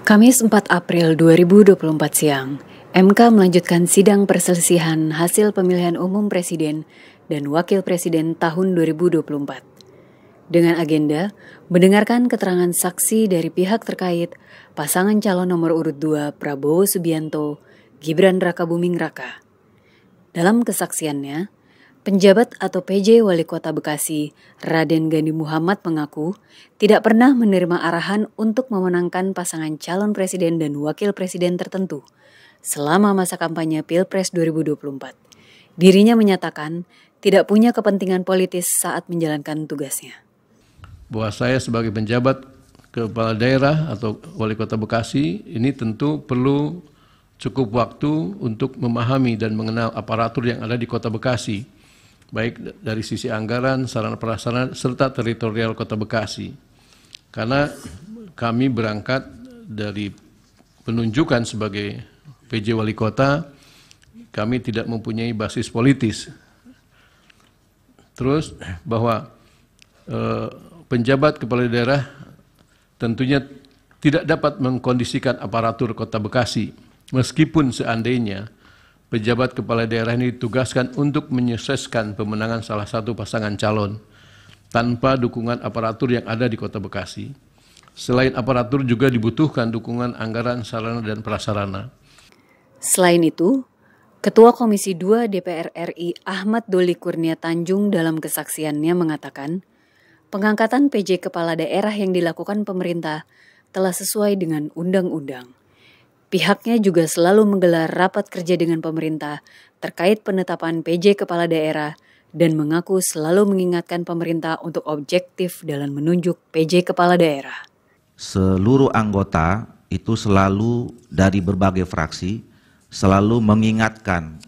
Kamis 4 April 2024 siang, MK melanjutkan sidang perselisihan hasil pemilihan umum Presiden dan Wakil Presiden tahun 2024. Dengan agenda mendengarkan keterangan saksi dari pihak terkait pasangan calon nomor urut 2 Prabowo Subianto, Gibran Rakabuming Raka. Dalam kesaksiannya, penjabat atau PJ Wali Kota Bekasi, Raden Gani Muhammad mengaku tidak pernah menerima arahan untuk memenangkan pasangan calon presiden dan wakil presiden tertentu selama masa kampanye Pilpres 2024. Dirinya menyatakan tidak punya kepentingan politis saat menjalankan tugasnya. Bahwa saya sebagai penjabat kepala daerah atau Wali Kota Bekasi ini tentu perlu cukup waktu untuk memahami dan mengenal aparatur yang ada di Kota Bekasi, baik dari sisi anggaran, sarana prasarana, serta teritorial Kota Bekasi. Karena kami berangkat dari penunjukan sebagai PJ Wali Kota, kami tidak mempunyai basis politis. Terus bahwa penjabat kepala daerah tentunya tidak dapat mengkondisikan aparatur Kota Bekasi, meskipun seandainya pejabat kepala daerah ini ditugaskan untuk menyukseskan pemenangan salah satu pasangan calon tanpa dukungan aparatur yang ada di Kota Bekasi. Selain aparatur juga dibutuhkan dukungan anggaran, sarana, dan prasarana. Selain itu, Ketua Komisi 2 DPR RI Ahmad Doli Kurnia Tanjung dalam kesaksiannya mengatakan, pengangkatan PJ Kepala Daerah yang dilakukan pemerintah telah sesuai dengan undang-undang. Pihaknya juga selalu menggelar rapat kerja dengan pemerintah terkait penetapan PJ Kepala Daerah dan mengaku selalu mengingatkan pemerintah untuk objektif dalam menunjuk PJ Kepala Daerah. Seluruh anggota itu selalu dari berbagai fraksi selalu mengingatkan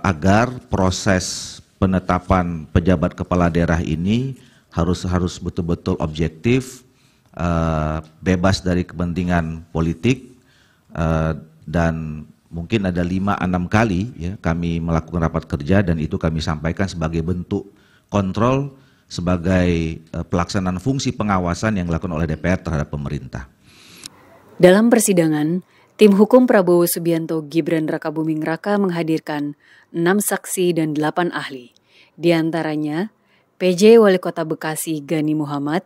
agar proses penetapan pejabat kepala daerah ini harus betul-betul objektif, bebas dari kepentingan politik, dan mungkin ada 5-6 kali kami melakukan rapat kerja dan itu kami sampaikan sebagai bentuk kontrol sebagai pelaksanaan fungsi pengawasan yang dilakukan oleh DPR terhadap pemerintah. Dalam persidangan, tim hukum Prabowo Subianto Gibran Rakabuming Raka menghadirkan 6 saksi dan 8 ahli. Di antaranya PJ Wali Kota Bekasi Gani Muhammad,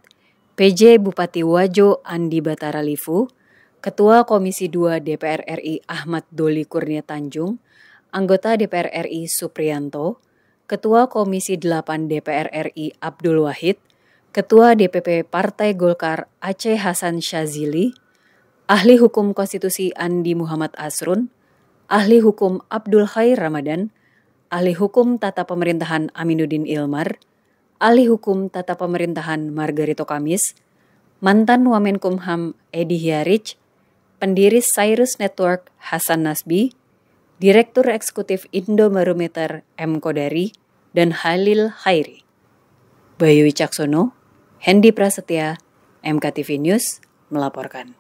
PJ Bupati Wajo Andi Batara Livu, Ketua Komisi 2 DPR RI Ahmad Doli Kurnia Tanjung, anggota DPR RI Supriyanto, Ketua Komisi 8 DPR RI Abdul Wahid, Ketua DPP Partai Golkar Aceh Hasan Syazili, Ahli Hukum Konstitusi Andi Muhammad Asrun, Ahli Hukum Abdul Khair Ramadan, Ahli Hukum Tata Pemerintahan Aminuddin Ilmar, Ahli Hukum Tata Pemerintahan Margarito Kamis, mantan Wamenkumham Edi Hiarich, pendiri Cyrus Network Hasan Nasbi, Direktur Eksekutif Indobarometer M. Kodari, dan Halil Khairi. Bayu Wicaksono, Hendi Prasetya, MKTV News melaporkan.